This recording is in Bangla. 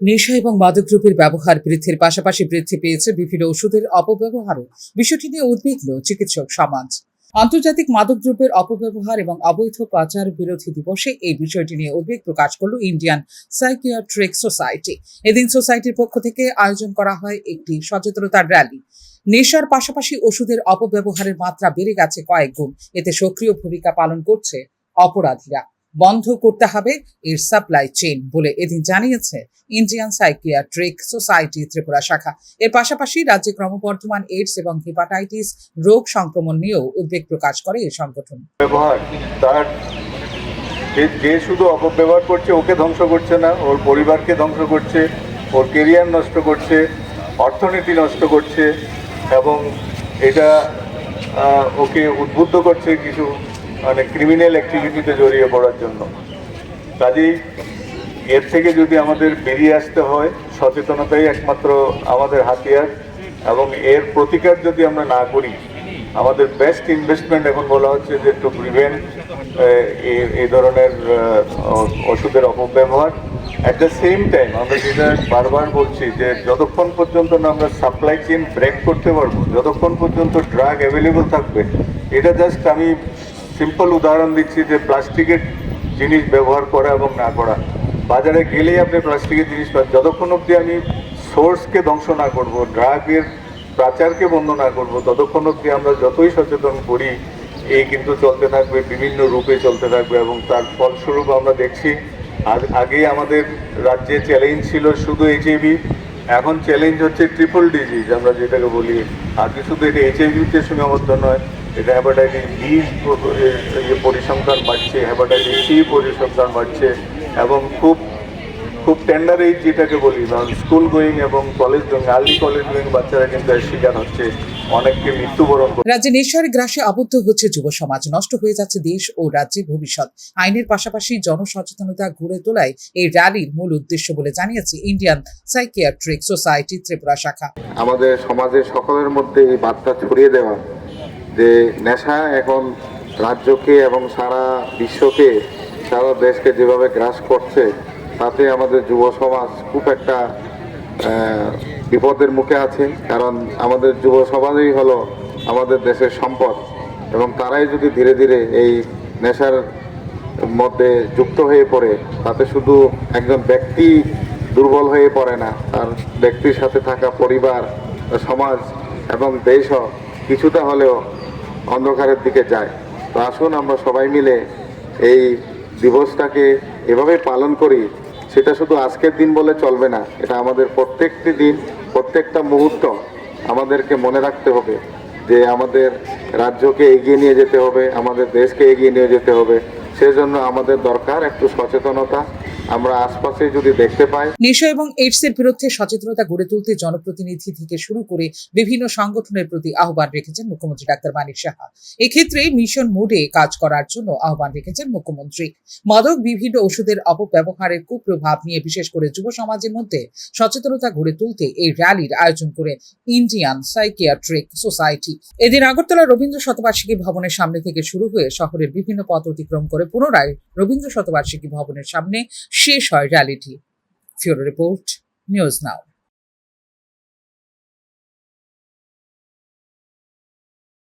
নেশা এবং মাদক দ্রব্যের ব্যবহার বৃদ্ধির পাশাপাশি বৃদ্ধি পেয়েছে বিভিন্ন ওষুধের অপব্যবহারও। বিষয়টি নিয়ে উদ্বিগ্ন চিকিৎসক সমাজ। আন্তর্জাতিক মাদক দ্রব্যের অপব্যবহার এবং অবৈধ পাচার বিরোধী দিবসে এই বিষয়টি নিয়ে উদ্বেগ প্রকাশ করল ইন্ডিয়ান সাইকিয়াট্রিক সোসাইটি। এদিন সোসাইটির পক্ষ থেকে আয়োজন করা হয় একটি সচেতনতার র্যালি। নেশার পাশাপাশি ওষুধের অপব্যবহারের মাত্রা বেড়ে গেছে কয়েক গুণ। এতে সক্রিয় ভূমিকা পালন করছে অপরাধীরা। বন্ধ করতে হবে এর সাপ্লাই চেইন বলে এদিন জানিয়েছে ইন্ডিয়ান সাইকিয়াট্রিক সোসাইটি ত্রিপুরা শাখা। এর পাশাপাশি রাজ্যে ক্রমবর্ধমান এইডস এবং হেপাটাইটিস রোগ সংক্রমণ নিয়েও উদ্বেগ প্রকাশ করে এই সংগঠন। ব্যবহার তার যে শুধু অপব্যবহার করছে ওকে ধ্বংস করছে না, ওর পরিবারকে ধ্বংস করছে, ওর কেরিয়ার নষ্ট করছে, অর্থনীতি নষ্ট করছে এবং এটা ওকে উদ্বুদ্ধ করছে কিছু ক্রিমিনাল অ্যাক্টিভিটিতে জড়িয়ে পড়ার জন্য। কাজেই এর থেকে যদি আমাদের বেরিয়ে আসতে হয়, সচেতনতাই একমাত্র আমাদের হাতিয়ার এবং এর প্রতিকার যদি আমরা না করি, আমাদের বেস্ট ইনভেস্টমেন্ট এখন বলা হচ্ছে যে টু প্রিভেন্ট এই ধরনের ওষুধের অপব্যবহার। অ্যাট দ্য সেম টাইম আমরা যেটা বারবার বলছি যে যতক্ষণ পর্যন্ত না আমরা সাপ্লাই চেইন ব্রেক করতে পারবো, যতক্ষণ পর্যন্ত ড্রাগ অ্যাভেলেবল থাকবে, এটা জাস্ট আমি সিম্পল উদাহরণ দিচ্ছি যে প্লাস্টিকের জিনিস ব্যবহার করা এবং না করা। বাজারে গেলেই আপনি প্লাস্টিকের জিনিস পান। যতক্ষণ অবধি আমি সোর্সকে ধ্বংস না করবো, ড্রাগের পাচারকে বন্ধ না করবো, ততক্ষণ অবধি আমরা যতই সচেতন করি এই কিন্তু চলতে থাকবে, বিভিন্ন রূপে চলতে থাকবে এবং তার ফলস্বরূপ আমরা দেখছি আগে আমাদের রাজ্যে চ্যালেঞ্জ ছিল শুধু এইচআইভি, এখন চ্যালেঞ্জ হচ্ছে ট্রিপল ডিজিজ আমরা যেটাকে বলি। আগে শুধু এটা এইচআইভিতে সীমাবদ্ধ নয়, এটা হেপাটাইটিস বি পরিসংখ্যান বাড়ছে, হেপাটাইটিস সি পরিসংখ্যান বাড়ছে এবং খুব টেন্ডার এইজ যেটাকে বলি, স্কুল গোয়িং এবং college going, early college going বাচ্চারা কিন্তু এর শিকার হচ্ছে, অনেককে মৃত্যুবরণ করছে। রাজ্যে নেশার গ্রাসে আবদ্ধ হচ্ছে যুব সমাজ, নষ্ট হয়ে যাচ্ছে দেশ ও রাজ্যের ভবিষ্যৎ। আইনের পাশাপাশি জনসচেতনতা গড়ে তোলাই এই র্যালির মূল উদ্দেশ্য বলে জানিয়েছে ইন্ডিয়ান সাইকিয়াট্রিক সোসাইটি ত্রিপুরা শাখা। আমাদের সমাজের সকলের মধ্যে এই বার্তা ছড়িয়ে দেওয়া যে নেশা এখন রাজ্যকে এবং সারা বিশ্বকে, সারা দেশকে যেভাবে গ্রাস করছে, তাতে আমাদের যুব সমাজ খুব একটা বিপদের মুখে আছে। কারণ আমাদের যুব সমাজই হলো আমাদের দেশের সম্পদ এবং তারাই যদি ধীরে ধীরে এই নেশার মধ্যে যুক্ত হয়ে পড়ে, তাতে শুধু একজন ব্যক্তি দুর্বল হয়ে পড়ে না, তার ব্যক্তির সাথে থাকা পরিবার, সমাজ এবং দেশও কিছুটা হলেও অন্ধকারের দিকে যায়। তো আসুন আমরা সবাই মিলে এই দিবসটাকে এভাবে পালন করি। সেটা শুধু আজকের দিন বলে চলবে না, এটা আমাদের প্রত্যেকটি দিন, প্রত্যেকটা মুহূর্ত আমাদেরকে মনে রাখতে হবে যে আমাদের রাজ্যকে এগিয়ে নিয়ে যেতে হবে, আমাদের দেশকে এগিয়ে নিয়ে যেতে হবে। সেজন্য আমাদের দরকার একটু সচেতনতা। আমরা আশপাশে যদি দেখতে পাই নেশা এবং এইডস এর বিরুদ্ধে সচেতনতা গড়ে তুলতে জনপ্রতিনিধি থেকে শুরু করে বিভিন্ন সংগঠনের প্রতি আহ্বান রেখেছেন মুখ্যমন্ত্রী ডাক্তার মানিক সাহা। এক্ষেত্রে মিশন মোডে কাজ করার জন্য আহ্বান রেখেছেন মুখ্যমন্ত্রী। মাদক বিভিন্ন ওষুধের অপব্যবহারের কুপ্রভাব নিয়ে বিশেষ করে যুব সমাজের মধ্যে সচেতনতা গড়ে তুলতে এই র্যালির আয়োজন করে ইন্ডিয়ান সাইকিয়াট্রিক সোসাইটি। এদিন আগরতলা রবীন্দ্র শতবার্ষিকী ভবনের সামনে থেকে শুরু হয়ে শহরের বিভিন্ন পথ অতিক্রম করে পুনরায় রবীন্দ্র শতবার্ষিকী ভবনের সামনে শেষ হয় র্যালিটি। ফিউরো রিপোর্ট, নিউজ নাও।